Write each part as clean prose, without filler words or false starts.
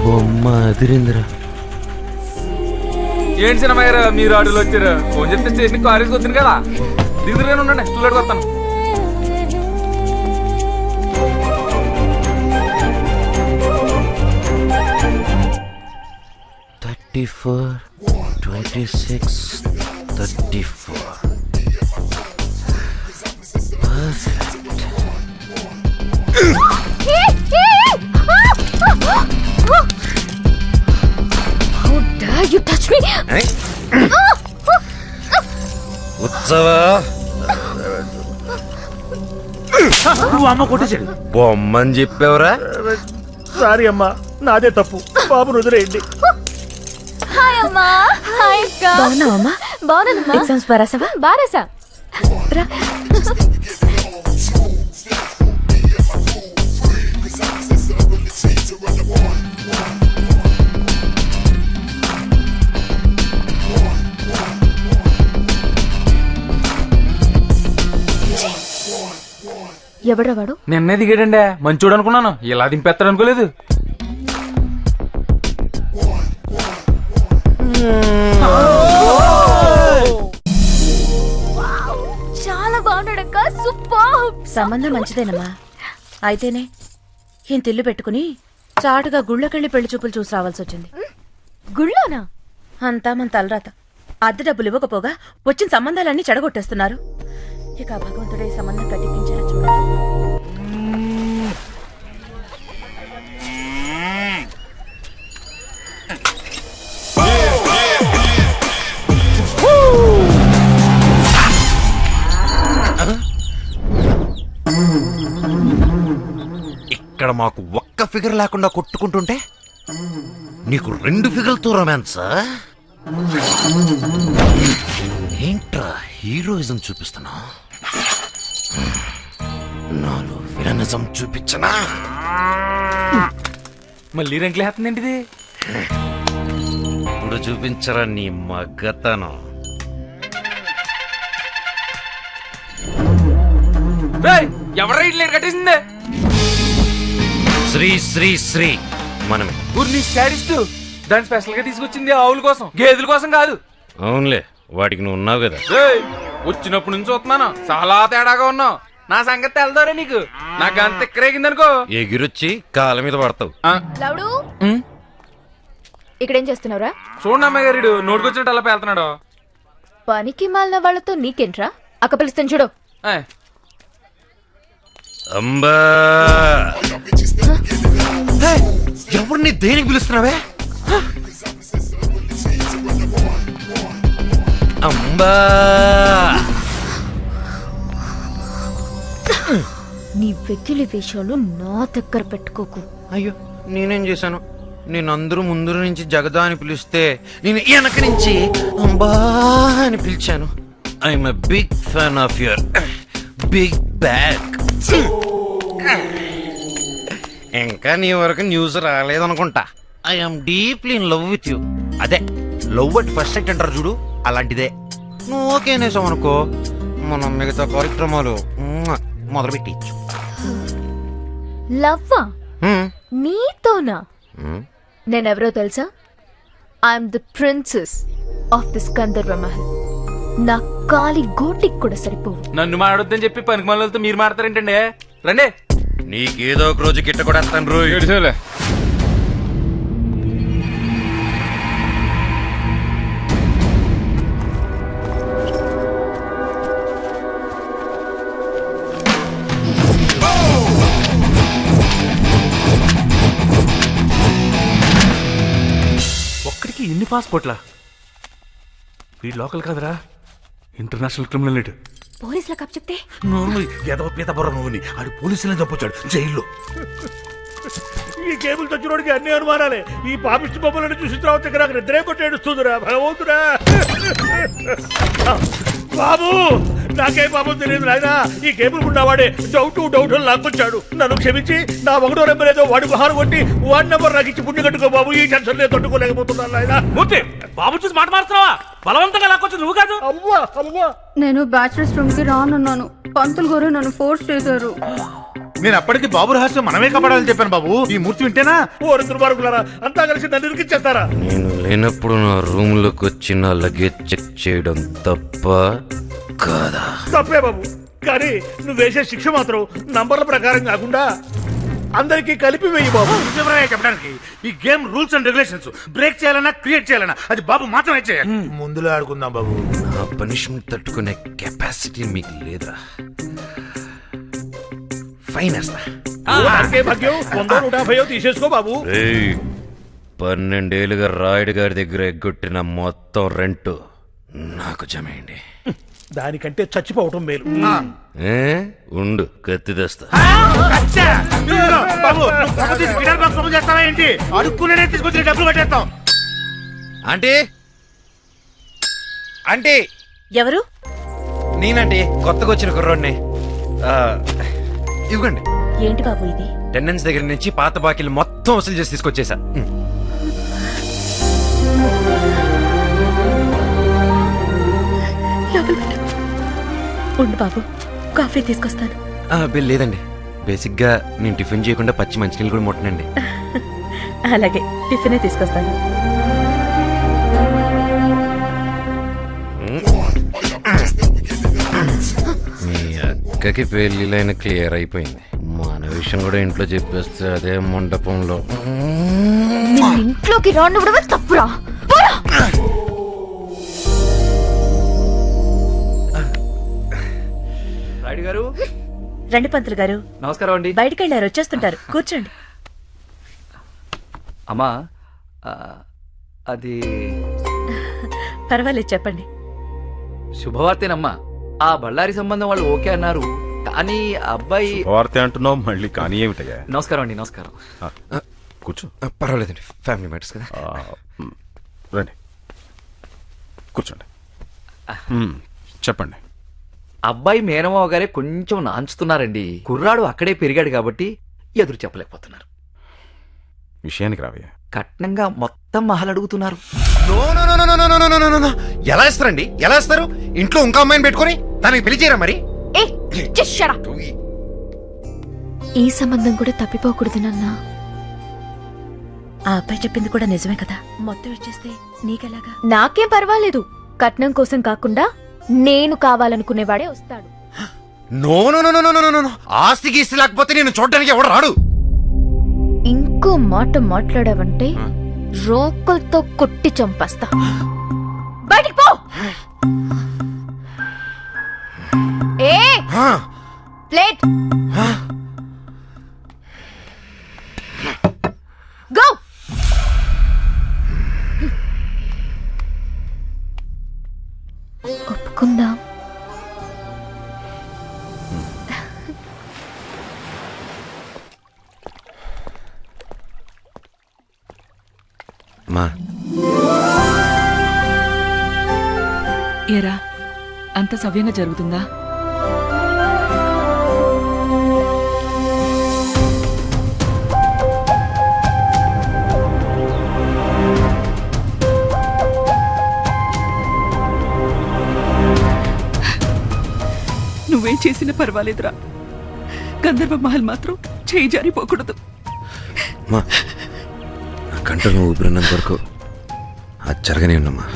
బొమ్మ అదిరిందిరా. ఏంటి సినిమా మీరు ఆటోలో వచ్చారు? ఫోన్ చెప్తే స్టేషన్ కాలేజ్కి వచ్చింది కదా, దిగురుగానే ఉండండి, స్టూలెట్కి వస్తాను. You touch me? ఉత్సవా అమ్మ కొట్టేసాడు. బొమ్మని చెప్పావురా? సారీ అమ్మా, నాదే తప్పు. బాబు వదిలేయండి. హాయ్ అమ్మా. హాయ్ అక్క. బాగున్నావమ్మా? బాగున్నానమ్మా. ఎగ్జామ్స్ బారాసావా? బారాసా. ఎవడ్రా వాడు? నిన్నే దిగాడండి, మంచోడు అనుకున్నాను, ఇలా దింపేస్తాడు అనుకోలేదు. చాలా బాగున్నాడక్క, సూపర్. సంబంధం మంచిదేనమ్మా. అయితేనే ఇంత ఇల్లు పెట్టుకుని చాటుగా గుళ్ళకెళ్ళి పెళ్లి చూపులు చూసి రావాల్సి వచ్చింది. గుళ్ళోనా? అంతా మన తలరాత. అద్దె డబ్బులు ఇవ్వకపోగా వచ్చిన సంబంధాలన్నీ చెడగొట్టేస్తున్నారు. ఇక భగవంతుడే సంబంధం కట్టిపించేలా చూడాలి. ఇక్కడ మాకు ఒక్క ఫిగర్ లేకుండా కొట్టుకుంటుంటే నీకు 2 ఫిగర్లతో రొమాన్స్. ఏంట్రా హీరోయిజం చూపిస్తున్నా? నాలో విలనిజం చూపించనా? మళ్ళీ రెంట్లు వేస్తుందేంటిది? ఇప్పుడు చూపించరా నీ మగ్గతనం. ఎవరు రైట్ కట్టేసిందే? శ్రీ శ్రీ శ్రీ మనమే. ఊరిని స్టాడిస్ట్ దాన్ని స్పెషల్ గా తీసుకొచ్చింది ఆవుల కోసం, గేదెల కోసం కాదు. అవునులే, వాటికి నువ్వు ఉన్నావు కదా. వచ్చినప్పుడు నుంచి చూస్తున్నాను, చాలా తేడాగా ఉన్నావు. నా సంగతి తెలదారే నీకు? నాకు అంత ఎక్కరేగిందనుకో, ఎగిరొచ్చి కాళ్ళ మీద పడతావు. లవుడు, ఇక్కడేం చేస్తున్నావురా? చూడండి అమ్మాయి గారు, నోటుకొచ్చినట్టు అలా పేలుతున్నాడు. పనికి మాలిన వాళ్ళతో నీకేంట్రా? అక్క పిలుస్తాను చూడు. అంబా, ఎవరిని దేనికి పిలుస్తున్నావే? అంబా, నీ వెకిలి వేషాలు నా దగ్గర పెట్టుకోకు. అయ్యో నేనేం చేశాను? నేను అందరూ ముందు నుంచి జగదా అని పిలిస్తే నేను వెనక నుంచి అంబా అని పిలిచాను. I'm a big fan of your big bag. ఇంకా నీ వరకు న్యూస్ రాలేదనుకుంటా. I'm deeply in love with you. అదే లవ్ అట్ ఫస్ట్ సైట్ అంటారు చూడు, అలాంటిదే. నువ్వు ఓకే అనేసావు అనుకో, మనం మిగతా కార్యక్రమాలు మొదలు పెట్టచ్చు. లవ్వా? నీతోనా? నేనెవరో తెలుసా? I'm the princess of this Gandharva Mahal. నా కాలి గోటికి కూడా సరిపోవు. నన్ను మాడొద్దని చెప్పి పనికి మనలతో మీరు మాడతారేంటండి? రండి, నీకేదో ఒక రోజు గిట్ట కూడా వస్తాను రోజు. ఒక్కడికి ఎన్ని పాస్పోర్ట్లా? వీడు లోకల్ కాదురా, ఇంటర్నేషనల్ క్రిమినల్. పోలీసులకు అప్ చెప్తే ఏదో పీత బుర్ర నువ్వుని ఆడు పోలీసులని చెప్పొచ్చాడు జైల్లో. ఈ కేబుల్ తెచ్చినోడికి అన్ని అనుమానాలే. ఈ పాపిష్టి బొమ్మలను చూసిన తర్వాత నాకు నిద్రే కొట్టి ఏడుస్తుందిరా భగవంతుడా. బాబు, నాకేం బాబు తెలియదు నాయనా. ఈ కేబుల్ ఉన్నవాడే డౌట్ లాక్కొచ్చాడు. నన్ను క్షమించి నా 1వ నెంబర్ ఏదో వాడి బహారు కొట్టి 1 నెంబర్ నాకు ఇచ్చి పుణ్య కట్టుకో బాబు. ఈ టెన్షన్ నేను తట్టుకోలేకపోతున్నాను నాయనా. మూర్తి, బాబు చూసి మాట మారుతున్నావా? బలవంతంగా లాక్కొచ్చి నువ్వు కాదు. అవ్వా అవ్వా, నేను బ్యాచిలర్స్ రూమ్ కి రానున్నాను. పంతులు గారు నన్ను ఫోర్స్ చేశారు. నేను అప్పటికి బాబు రహస్యం మనమే కాపాడాలని చెప్పాను బాబు. ఈ మూర్తి వింటేనా? ఓ దుర్మార్గులారా, అంతా కలిసి నన్ను ఇరికిచ్చేస్తారా? నేను లేనప్పుడు నా రూమ్ లోకి వచ్చి నా లగేజ్ చెక్ చేయడం తప్ప కాదా? తప్పే బాబు, కానీ నువ్వు వేసే శిక్ష మాత్రం నంబర్ల ప్రకారం కాకుండా అందరికీ కలిపి వేయి బాబు. నిజమే చెప్పడానికి ఈ game rules and regulations break చేయాలన్నా క్రియేట్ చేయాలన్నా అది బాబు మాత్రమే చేయాలి. ముందులో ఆడుకుందాం బాబు. నా పనిష్మెంట్ తట్టుకునే కెపాసిటీ మీకు లేదా? ఫైన్ వేస్తా. దానికే భాగ్యం 100-150 తీసేసుకో బాబు. 12 ఏళ్ళుగా రాయుడు గారి దగ్గర ఎగ్గొట్టిన మొత్తం రెంట్ నాకు జమేయండి. దానికంటే చచ్చిపోవటం మేలు. ఉండు కత్తి తెస్తా. బాబు గిటార్ బాక్స్ ఓపెన్ చేస్తావా ఏంటి? అడుక్కునే తీసుకొచ్చి డబ్బులు కట్టేస్తాం. ఆంటీ ఆంటీ, ఎవరు? నేనండి కొత్తగా వచ్చిన కుర్రోడ్ని. ఇవ్వండి. ఏంటి బాబు ఇది? టెండెన్స్ దగ్గర నుంచి పాత బాకీలు మొత్తం వసూలు చేసి తీసుకొచ్చేసా. ఉండు బాబు, కాఫీ తీసుకొస్తాను. బిల్ లేదండి. బేసిక్గా నేను టిఫిన్ చేయకుండా పచ్చి మంచినీళ్ళు కూడా ముట్టనండి. అలాగే టిఫినే తీసుకొస్తాను. మీ అక్కకి పెళ్లిలైన క్లియర్ అయిపోయింది. మన విషయం కూడా ఇంట్లో చెప్పేస్తే అదే మండపంలో. ఇంట్లోకి రాను కూడా తప్పురా. రాయుడు గారు, రండి పంతులు గారు. నమస్కారం అండి. బయటికి వెళ్ళారు, వచ్చేస్తుంటారు. కూర్చోండి. అమ్మా, అది పర్వాలేదు, చెప్పండి. శుభవార్తేనమ్మా. ఆ బళ్ళారి సంబంధం వాళ్ళు ఓకే అన్నారు, కానీ అబ్బాయి. వార్త అంటున్నావు మళ్ళీ, కానీ ఏమిటయ్యా? నమస్కారం అండి. నమస్కారం. కూర్చో. పర్వాలేదండి, ఫ్యామిలీ మ్యాటర్స్ కదా. రండి కూర్చోండి. చెప్పండి. అబ్బాయి మేనమావ గారే కొంచెం నాంచుతున్నారండి. కుర్రాడు అక్కడే పెరిగాడు కాబట్టి ఎదురు చెప్పలేకపోతున్నారు. విషయానికి రావయ్యా. కట్నంగా మొత్తం మహల్ అడుగుతున్నారు. ఎలా ఇస్తారండి? ఎలా ఇస్తారు? ఇంట్లో ఇంకా అమ్మాయిని పెట్టుకొని దానికి పెళ్లి చేయరా మరి? ఈ సంబంధం కూడా తప్పిపోకూడదు నాన్న. ఆ అబ్బాయి చెప్పింది కూడా నిజమే కదా. మొత్తం ఇచ్చేస్తే నీకెలాగా? నాకేం పర్వాలేదు. కట్నం కోసం కాకుండా నేను కావాలనుకునేవాడే వస్తాడు. No no no no no no. ఆస్తి గీస్తి లేకపోతే నేను చూడడానికి ఎవడు రాడు. ఇంకో మాట మాట్లాడావంటే రోకల్తో కొట్టి చంపేస్తా. బయటికి పో. ఏ ప్లేట్ గో. ఒప్పుకుందాం. మా ఏరా, అంత సవ్యంగా జరుగుతుందా? నువ్వేం చేసినా పర్వాలేదురా. గంధర్వ మహల్ మాత్రం చేయి జారిపోకూడదు. మా నా కంటను ఊపిరినంత వరకు అది జరగనే ఉన్నమ్మా.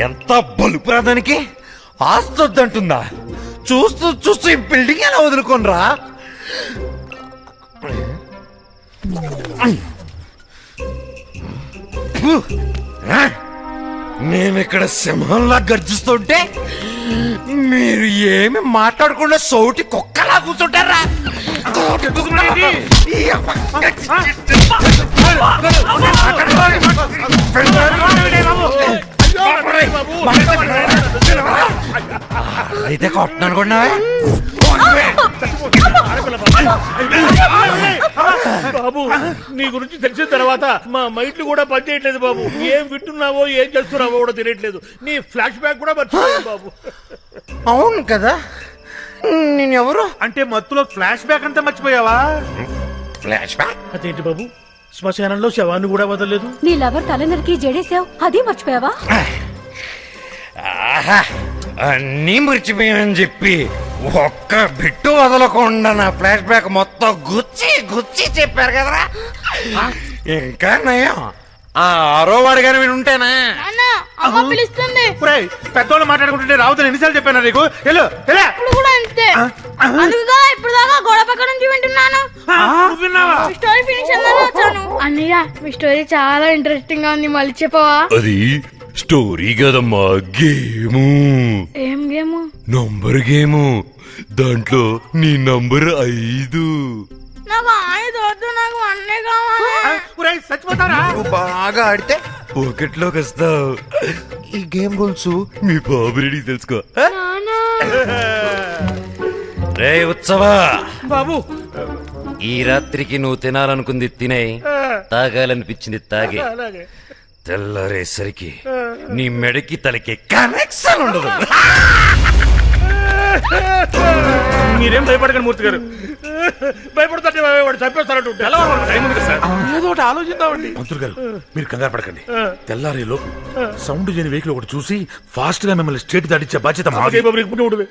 ఎంత బలుపురాదానికి ఆస్తొద్దంటుందా? చూస్తూ చూస్తూ ఈ బిల్డింగ్ ఎలా వదులుకోనరా? మేమిక్కడ సింహంలా గర్జిస్తుంటే మీరు ఏమి మాట్లాడకుండా సౌటి కుక్కలా కూర్చుంటారా? అయితే కొట్టను అనుకున్నావే? బాబు, నీ గురించి తెలిసిన తర్వాత మా మైండ్లు కూడా పనిచేయట్లేదు బాబు. ఏం వింటున్నావో ఏం చేస్తున్నావో కూడా తెలియట్లేదు. నీ ఫ్లాష్ బ్యాక్ కూడా మర్చిపోయాను బాబు. అవును కదా, నేను ఎవరు అంటే మత్తులో ఫ్లాష్ బ్యాక్ అంతా మర్చిపోయావా? Flash back. అదేంటి బాబు, శ్మశానంలో శవాన్ని కూడా వదలలేదు? నీ లవర్ తల నరికి జడేసావు, అది మర్చిపోయావా? ఆహా, అన్నీ మర్చిపోయానని చెప్పి ఒక్క బిట్టు వదలకుండా నా ఫ్లాష్ బ్యాక్ మొత్తం గుచ్చి గుచ్చి చెప్పారు కదరా. ఇంకా నయం ఆ ఆరో వాడు గాని వీడు ఉంటేనా. పిలుస్తుంది. పెద్దోళ్ళు మాట్లాడుకుంటుంటే రావుతాను ఎన్నిసార్లు చెప్పాను నీకు? వెళ్ళు, వెళ్ళు. ఇప్పుడు కూడా అంతే. అందుకుగా ఇప్పుడు దాకా గోడ పక్క నుంచి వింటున్నాను. మీ స్టోరీ ఫినిష్ అయిందని వచ్చాను. అన్నయ్య, మీ స్టోరీ చాలా ఇంట్రెస్టింగ్ గా ఉంది, మళ్ళీ చెప్పవా? అది స్టోరీ కదమ్మా, గేము. ఏం గేమ్? Number game. దాంట్లో నీ నంబర్ 5. నాకు ఆయన వద్దు, నాకు అన్నే కావాలి. చచ్చిపోతారా? నువ్వు బాగా ఆడితే పాకెట్లోకి వస్తావు. ఈ గేమ్ రూల్స్ మీ బాబురెడ్డికి తెలుసుకో. రే ఉత్సవా బాబు, ఈ రాత్రికి నువ్వు తినాలనుకుంది తినే, తాగాలనిపించింది తాగే. అలాగే. తెల్లారేసరికి నీ మెడకి తలకి కనెక్షన్ ఉండదు. మీరేం భయపడకండి మూర్తి గారు. భయపడుతుంటే వాడు చంపేస్తారంటే టైం ఉంది కదా సార్, ఏదో ఒకటి ఆలోచిద్దామండి. మంత్రులు గారు, మీరు కంగారు పడకండి. తెల్లారే లోపు సౌండ్ చేయని వెహికల్ ఒకటి చూసి ఫాస్ట్ గా మిమ్మల్ని స్టేట్ దాటించే బాధ్యత మాది. బాబు, నీకు పుణ్యం ఉంటుంది.